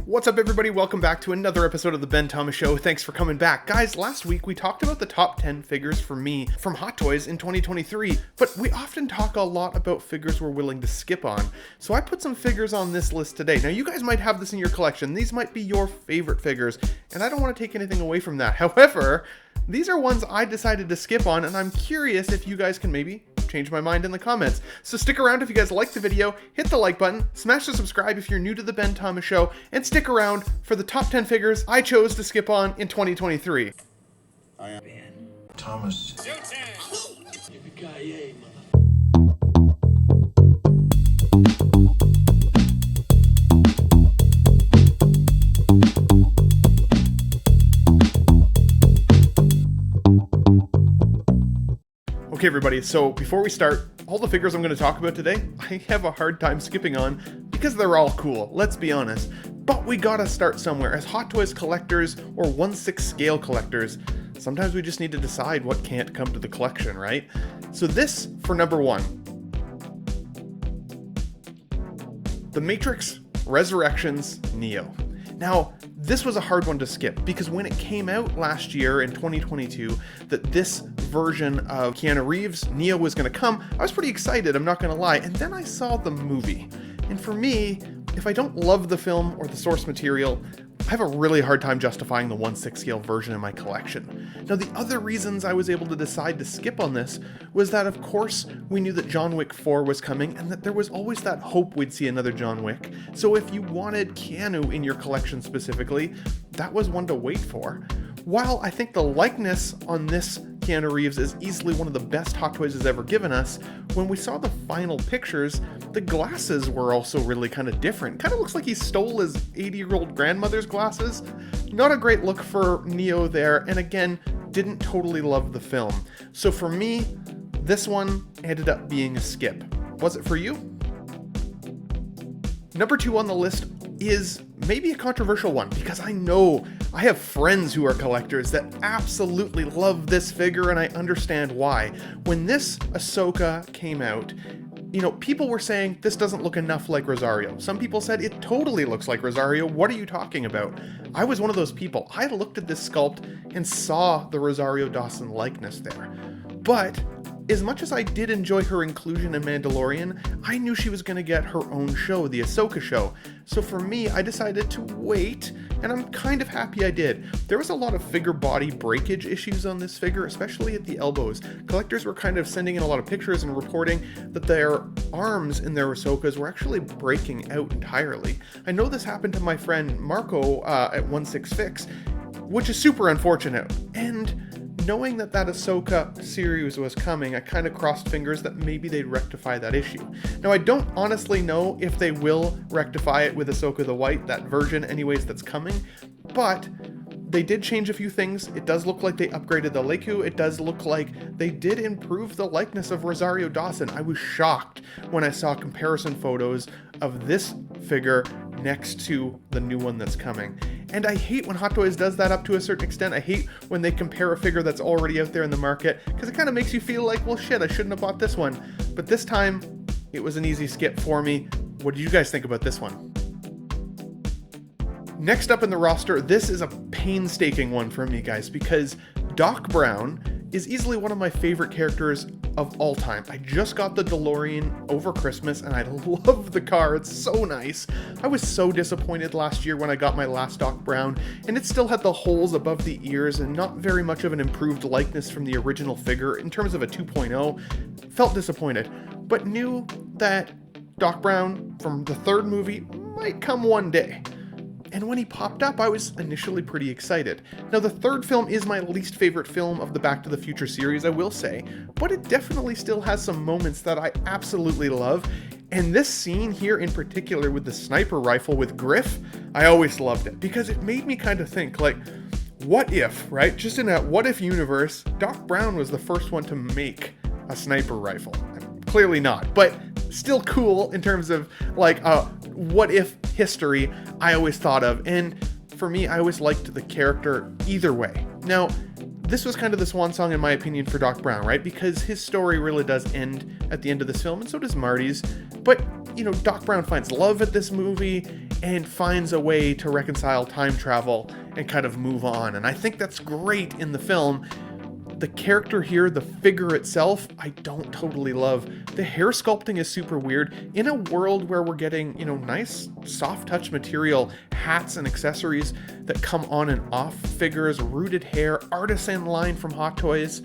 What's up, everybody? Welcome back to another episode of the Ben Thomas Show. Thanks for coming back. Guys, last week we talked about the top 10 figures for me from Hot Toys in 2023, but we often talk a lot about figures we're willing to skip on. So I put some figures on this list today. Now, you guys might have this in your collection. These might be your favorite figures, and I don't want to take anything away from that. However, these are ones I decided to skip on, and I'm curious if you guys can maybe change my mind in the comments. So stick around if you guys like the video, hit the like button, smash the subscribe if you're new to the Ben Thomas Show, and stick around for the top 10 figures I chose to skip on in 2023. I am Ben Thomas. Okay, everybody, so before we start, all the figures I'm going to talk about today, I have a hard time skipping on because they're all cool, let's be honest. But we gotta start somewhere. As Hot Toys collectors or 1/6 scale collectors, sometimes we just need to decide what can't come to the collection, right? So this for number one. The Matrix Resurrections Neo. Now, this was a hard one to skip because when it came out last year in 2022 that this version of Keanu Reeves, Neo, was going to come, I was pretty excited, I'm not going to lie. And then I saw the movie. And for me, if I don't love the film or the source material, I have a really hard time justifying the 1/6 scale version in my collection. Now, the other reasons I was able to decide to skip on this was that, of course, we knew that John Wick 4 was coming and that there was always that hope we'd see another John Wick. So if you wanted Keanu in your collection specifically, that was one to wait for. While I think the likeness on this Keanu Reeves is easily one of the best Hot Toys has ever given us, when we saw the final pictures, the glasses were also really kind of different. Kind of looks like he stole his 80-year-old grandmother's glasses. Not a great look for Neo there, and again, didn't totally love the film. So for me, this one ended up being a skip. Was it for you? Number two on the list is maybe a controversial one because I know I have friends who are collectors that absolutely love this figure, and I understand why. When this Ahsoka came out, you know, people were saying this doesn't look enough like Rosario. Some people said it totally looks like Rosario. What are you talking about? I was one of those people. I looked at this sculpt and saw the Rosario Dawson likeness there. But as much as I did enjoy her inclusion in Mandalorian, I knew she was going to get her own show, the Ahsoka show. So for me, I decided to wait, and I'm kind of happy I did. There was a lot of figure body breakage issues on this figure, especially at the elbows. Collectors were kind of sending in a lot of pictures and reporting that their arms in their Ahsokas were actually breaking out entirely. I know this happened to my friend Marco at 1/6 Fix, which is super unfortunate. And knowing that Ahsoka series was coming, I kind of crossed fingers that maybe they'd rectify that issue. Now, I don't honestly know if they will rectify it with Ahsoka the White, that version anyways that's coming, but they did change a few things. It does look like they upgraded the Leicu. It does look like they did improve the likeness of Rosario Dawson. I was shocked when I saw comparison photos of this figure next to the new one that's coming. And I hate when Hot Toys does that up to a certain extent. I hate when they compare a figure that's already out there in the market, because it kind of makes you feel like, well, shit, I shouldn't have bought this one. But this time, it was an easy skip for me. What did you guys think about this one? Next up in the roster, this is a painstaking one for me, guys, because Doc Brown is easily one of my favorite characters of all time. I just got the DeLorean over Christmas and I love the car. It's so nice. I was so disappointed last year when I got my last Doc Brown, and it still had the holes above the ears and not very much of an improved likeness from the original figure in terms of a 2.0. Felt disappointed, but knew that Doc Brown from the third movie might come one day. And when he popped up, I was initially pretty excited. Now, the third film is my least favorite film of the Back to the Future series, I will say, but it definitely still has some moments that I absolutely love. And this scene here in particular with the sniper rifle with Griff, I always loved it because it made me kind of think, like, what if, right? Just in that what if universe, Doc Brown was the first one to make a sniper rifle. Clearly not, but still cool in terms of like what if history I always thought of. And for me, I always liked the character either way. Now, this was kind of the swan song in my opinion for Doc Brown, right? Because his story really does end at the end of this film, and so does Marty's. But, you know, Doc Brown finds love at this movie, and finds a way to reconcile time travel and kind of move on. And I think that's great in the film. The character here, the figure itself, I don't totally love. The hair sculpting is super weird. In a world where we're getting, nice soft touch material, hats and accessories that come on and off figures, rooted hair, artisan line from Hot Toys,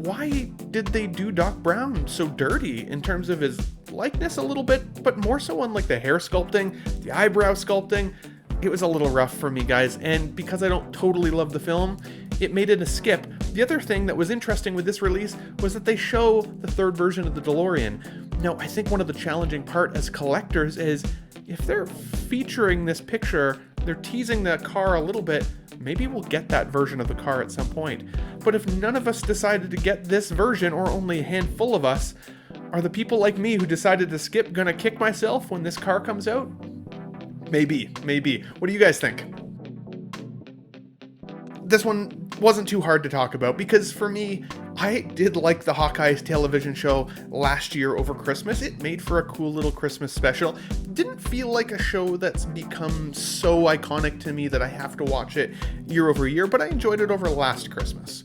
why did they do Doc Brown so dirty in terms of his likeness a little bit, but more so on like the hair sculpting, the eyebrow sculpting? It was a little rough for me, guys, and because I don't totally love the film, it made it a skip. The other thing that was interesting with this release was that they show the third version of the DeLorean. Now, I think one of the challenging part as collectors is if they're featuring this picture, they're teasing the car a little bit, maybe we'll get that version of the car at some point. But if none of us decided to get this version, or only a handful of us, are the people like me who decided to skip gonna kick myself when this car comes out? Maybe. What do you guys think? This one wasn't too hard to talk about because for me, I did like the Hawkeye television show last year over Christmas. It made for a cool little Christmas special. Didn't feel like a show that's become so iconic to me that I have to watch it year over year, but I enjoyed it over last Christmas.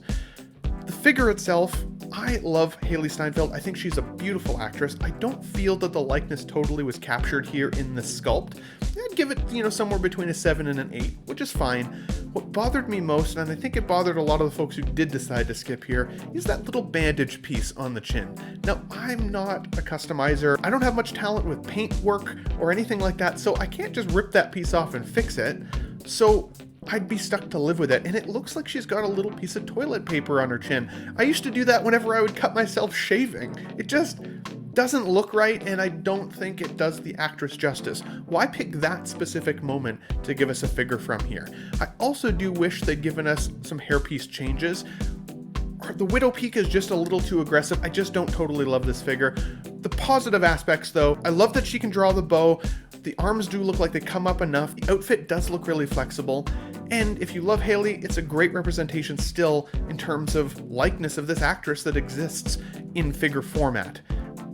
The figure itself, I love Hailee Steinfeld. I think she's a beautiful actress. I don't feel that the likeness totally was captured here in the sculpt. I'd give it, somewhere between a 7 and an 8, which is fine. What bothered me most, and I think it bothered a lot of the folks who did decide to skip here, is that little bandage piece on the chin. Now, I'm not a customizer. I don't have much talent with paint work or anything like that, so I can't just rip that piece off and fix it. So I'd be stuck to live with it, and it looks like she's got a little piece of toilet paper on her chin. I used to do that whenever I would cut myself shaving. It just doesn't look right, and I don't think it does the actress justice. Why pick that specific moment to give us a figure from here? I also do wish they'd given us some hairpiece changes. The widow peak is just a little too aggressive. I just don't totally love this figure. The positive aspects though, I love that she can draw the bow. The arms do look like they come up enough. The outfit does look really flexible. And if you love Hailee, it's a great representation still in terms of likeness of this actress that exists in figure format.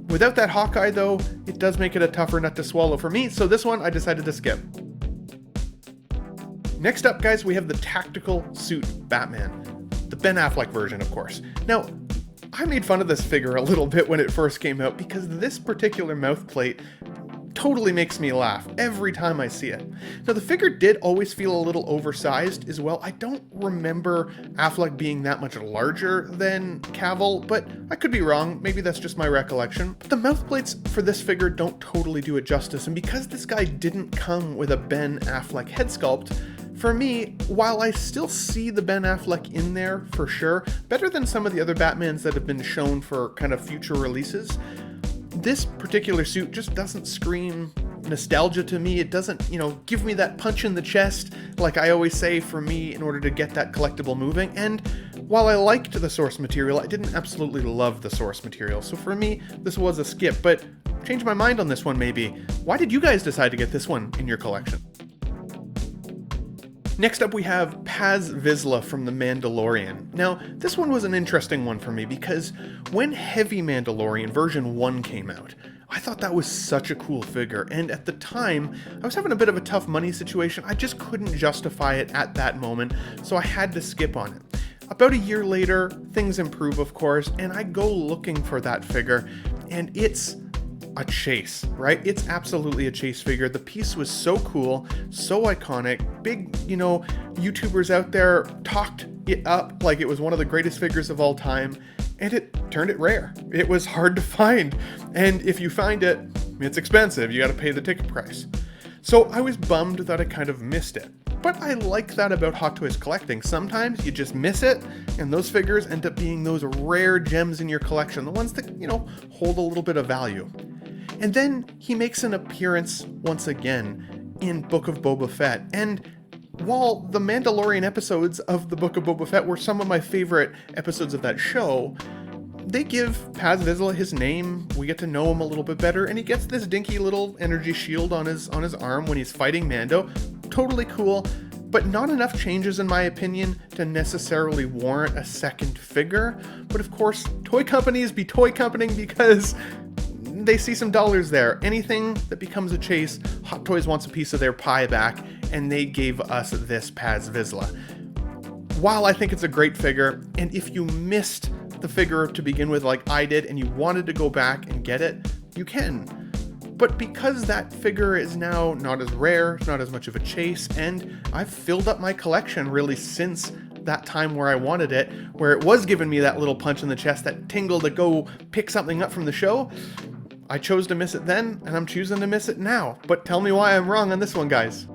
Without that Hawkeye though, it does make it a tougher nut to swallow for me, so this one I decided to skip. Next up, guys, we have the tactical suit Batman. The Ben Affleck version, of course. Now, I made fun of this figure a little bit when it first came out because this particular mouth plate totally makes me laugh every time I see it. Now, the figure did always feel a little oversized as well. I don't remember Affleck being that much larger than Cavill, but I could be wrong. Maybe that's just my recollection. But the mouth plates for this figure don't totally do it justice, and because this guy didn't come with a Ben Affleck head sculpt, for me, while I still see the Ben Affleck in there for sure, better than some of the other Batmans that have been shown for kind of future releases, this particular suit just doesn't scream nostalgia to me. It doesn't, give me that punch in the chest like I always say for me in order to get that collectible moving. And while I liked the source material, I didn't absolutely love the source material. So for me, this was a skip, but change my mind on this one maybe. Why did you guys decide to get this one in your collection? Next up we have Paz Vizsla from The Mandalorian. Now, this one was an interesting one for me because when Heavy Mandalorian version 1 came out, I thought that was such a cool figure, and at the time, I was having a bit of a tough money situation. I just couldn't justify it at that moment, so I had to skip on it. About a year later, things improve, of course, and I go looking for that figure, and it's a chase, right? It's absolutely a chase figure. The piece was so cool, so iconic. Big, YouTubers out there talked it up like it was one of the greatest figures of all time, and it turned it rare. It was hard to find, and if you find it, it's expensive. You got to pay the ticket price. So I was bummed that I kind of missed it. But I like that about Hot Toys collecting. Sometimes you just miss it, and those figures end up being those rare gems in your collection, the ones that, hold a little bit of value. And then he makes an appearance once again in Book of Boba Fett. And while the Mandalorian episodes of the Book of Boba Fett were some of my favorite episodes of that show, they give Paz Vizsla his name, we get to know him a little bit better, and he gets this dinky little energy shield on his arm when he's fighting Mando. Totally cool, but not enough changes in my opinion to necessarily warrant a second figure. But of course, toy companies be toy companying because they see some dollars there. Anything that becomes a chase, Hot Toys wants a piece of their pie back, and they gave us this Paz Vizsla. While I think it's a great figure, and if you missed the figure to begin with like I did and you wanted to go back and get it, you can. But because that figure is now not as rare, it's not as much of a chase, and I've filled up my collection really since that time where I wanted it, where it was giving me that little punch in the chest, that tingle to go pick something up from the show, I chose to miss it then, and I'm choosing to miss it now. But tell me why I'm wrong on this one, guys.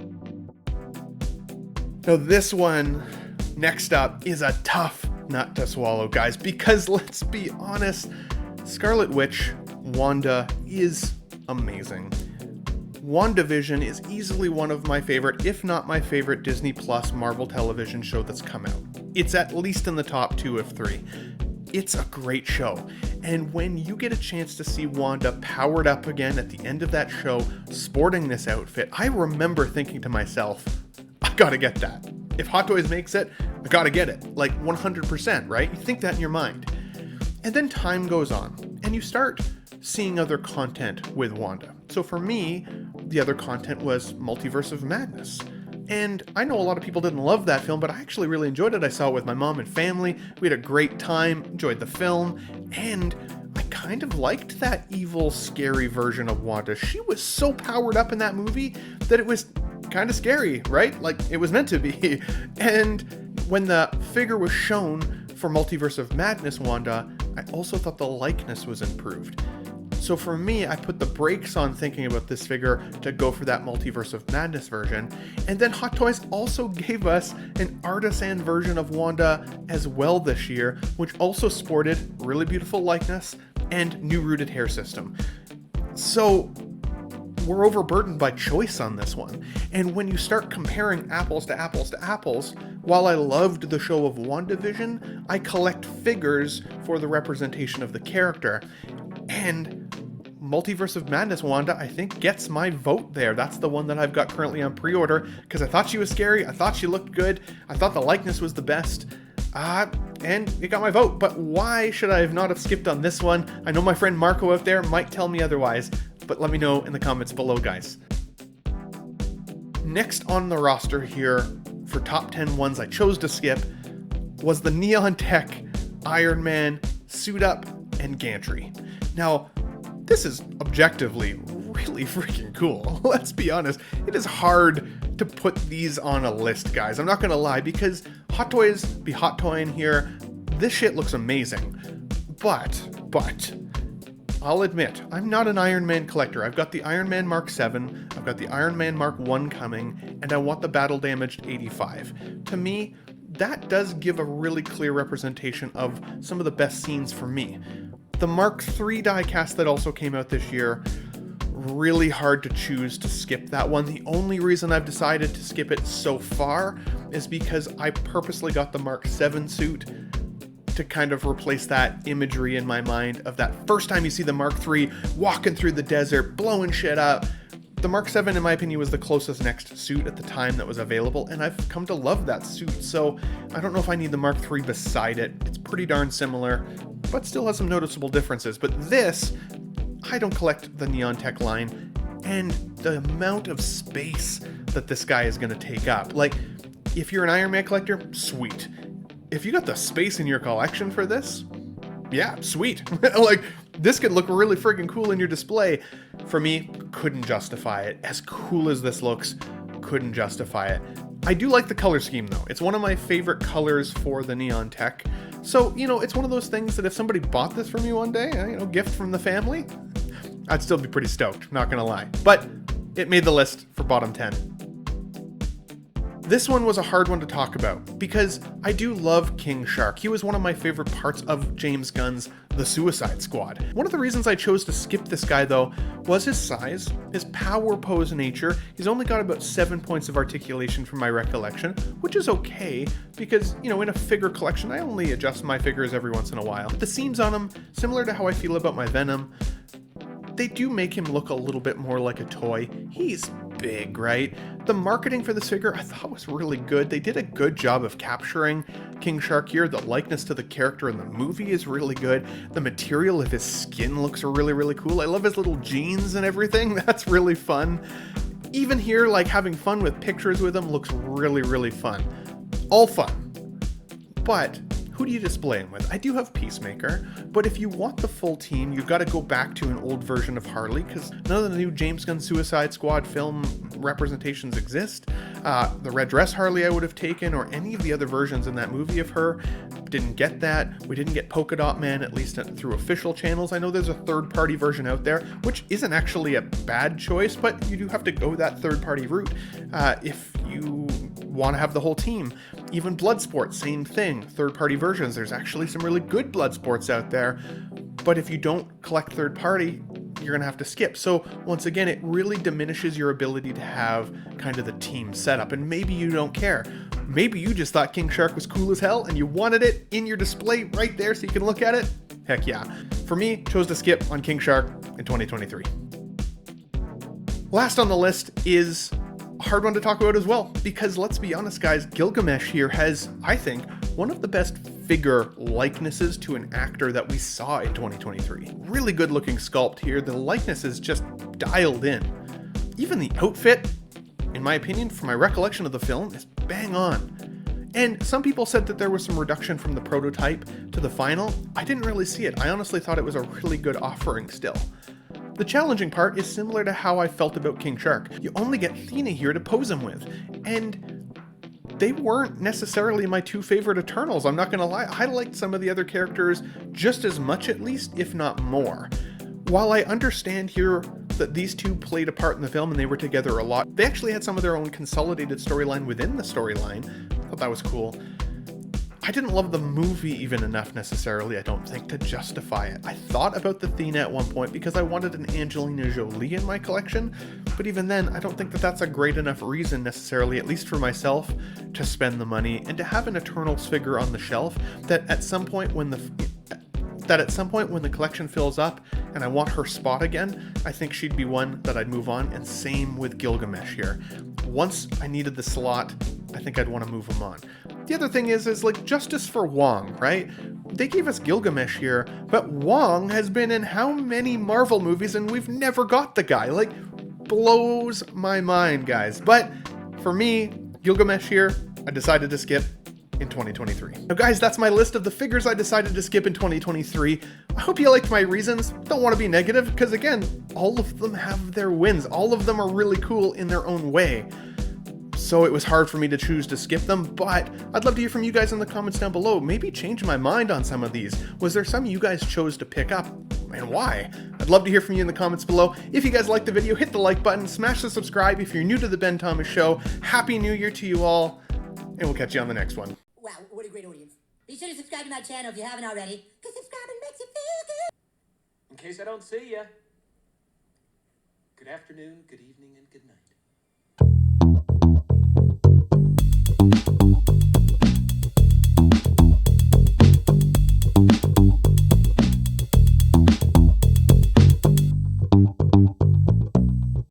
Now this one, next up, is a tough nut to swallow, guys, because let's be honest, Scarlet Witch, Wanda, is amazing. WandaVision is easily one of my favorite, if not my favorite, Disney Plus Marvel television show that's come out. It's at least in the top 2 of 3. It's a great show. And when you get a chance to see Wanda powered up again at the end of that show, sporting this outfit, I remember thinking to myself, I gotta get that. If Hot Toys makes it, I gotta get it. Like 100%, right? You think that in your mind. And then time goes on, and you start seeing other content with Wanda. So for me, the other content was Multiverse of Madness. And I know a lot of people didn't love that film, but I actually really enjoyed it. I saw it with my mom and family. We had a great time, enjoyed the film, and I kind of liked that evil, scary version of Wanda. She was so powered up in that movie that it was kind of scary, right? Like, it was meant to be. And when the figure was shown for Multiverse of Madness Wanda, I also thought the likeness was improved. So for me, I put the brakes on thinking about this figure to go for that Multiverse of Madness version. And then Hot Toys also gave us an artisan version of Wanda as well this year, which also sported really beautiful likeness and new rooted hair system. So we're overburdened by choice on this one. And when you start comparing apples to apples to apples, while I loved the show of WandaVision, I collect figures for the representation of the character. And Multiverse of Madness Wanda, I think, gets my vote there. That's the one that I've got currently on pre-order, because I thought she was scary, I thought she looked good, I thought the likeness was the best, and it got my vote. But why should I have not have skipped on this one? I know my friend Marco out there might tell me otherwise, but let me know in the comments below, guys. Next on the roster here, for top 10 ones I chose to skip, was the Neon Tech Iron Man Suitup and Gantry. Now, this is objectively really freaking cool. Let's be honest, it is hard to put these on a list, guys. I'm not gonna lie, because Hot Toys be hot toying here. This shit looks amazing. But, I'll admit, I'm not an Iron Man collector. I've got the Iron Man Mark 7, I've got the Iron Man Mark 1 coming, and I want the Battle Damaged 85. To me, that does give a really clear representation of some of the best scenes for me. The Mark III diecast that also came out this year, really hard to choose to skip that one. The only reason I've decided to skip it so far is because I purposely got the Mark 7 suit to kind of replace that imagery in my mind of that first time you see the Mark III walking through the desert, blowing shit up. The Mark 7, in my opinion, was the closest next suit at the time that was available, and I've come to love that suit, so I don't know if I need the Mark III beside it. It's pretty darn similar, but still has some noticeable differences. But this, I don't collect the Neon Tech line, and the amount of space that this guy is going to take up. Like, if you're an Iron Man collector, sweet. If you got the space in your collection for this, yeah, sweet. Like, this could look really freaking cool in your display. For me, couldn't justify it. As cool as this looks, couldn't justify it. I do like the color scheme though. It's one of my favorite colors for the Neon Tech. So, you know, it's one of those things that if somebody bought this for me one day, you know, gift from the family, I'd still be pretty stoked, not gonna lie. But it made the list for bottom 10. This one was a hard one to talk about because I do love King Shark. He was one of my favorite parts of James Gunn's The Suicide Squad. One of the reasons I chose to skip this guy though was his size, his power pose nature. He's only got about 7 points of articulation from my recollection, which is okay because, you know, in a figure collection, I only adjust my figures every once in a while. The seams on him, similar to how I feel about my Venom, they do make him look a little bit more like a toy. He's big, right? The marketing for this figure I thought was really good. They did a good job of capturing King Shark here. The likeness to the character in the movie is really good. The material of his skin looks really, really cool. I love his little jeans and everything. That's really fun. Even here, like, having fun with pictures with him looks really, really fun. All fun. But who do you display him with? I do have Peacemaker, but if you want the full team, you've got to go back to an old version of Harley, because none of the new James Gunn Suicide Squad film representations exist. The red dress Harley I would have taken, or any of the other versions in that movie of her, didn't get that. We didn't get Polka Dot Man, at least through official channels. I know there's a third-party version out there, which isn't actually a bad choice, but you do have to go that third-party route if you want to have the whole team. Even Bloodsport, same thing. Third-party versions. There's actually some really good Bloodsports out there, but if you don't collect third-party, you're going to have to skip. So once again, it really diminishes your ability to have kind of the team setup, and maybe you don't care. Maybe you just thought King Shark was cool as hell and you wanted it in your display right there so you can look at it. Heck yeah. For me, chose to skip on King Shark in 2023. Last on the list is a hard one to talk about as well, because let's be honest guys, Gilgamesh here has, I think, one of the best figure likenesses to an actor that we saw in 2023. Really good looking sculpt here. The likeness is just dialed in. Even the outfit, in my opinion, from my recollection of the film, is bang on. And some people said that there was some reduction from the prototype to the final. I didn't really see it. I honestly thought it was a really good offering still. The challenging part is similar to how I felt about King Shark. You only get Athena here to pose him with, and they weren't necessarily my two favorite Eternals, I'm not gonna lie. I liked some of the other characters just as much, at least, if not more. While I understand here that these two played a part in the film and they were together a lot, they actually had some of their own consolidated storyline within the storyline. I thought that was cool. I didn't love the movie even enough necessarily, I don't think, to justify it. I thought about the Athena at one point because I wanted an Angelina Jolie in my collection, but even then, I don't think that that's a great enough reason necessarily, at least for myself, to spend the money and to have an Eternals figure on the shelf that at some point when the collection fills up and I want her spot again, I think she'd be one that I'd move on, and same with Gilgamesh here. Once I needed the slot, I think I'd want to move him on. The other thing is like justice for Wong, right? They gave us Gilgamesh here, but Wong has been in how many Marvel movies and we've never got the guy? Like, blows my mind, guys. But for me, Gilgamesh here, I decided to skip in 2023. Now guys, that's my list of the figures I decided to skip in 2023. I hope you liked my reasons. Don't want to be negative, because again, all of them have their wins. All of them are really cool in their own way. So it was hard for me to choose to skip them, but I'd love to hear from you guys in the comments down below. Maybe change my mind on some of these. Was there some you guys chose to pick up, and why? I'd love to hear from you in the comments below. If you guys liked the video, hit the like button, smash the subscribe if you're new to the Ben Thomas Show. Happy New Year to you all, and we'll catch you on the next one. Wow, what a great audience. Be sure to subscribe to my channel if you haven't already, because subscribing makes you feel good. In case I don't see ya, good afternoon, good evening, and good night.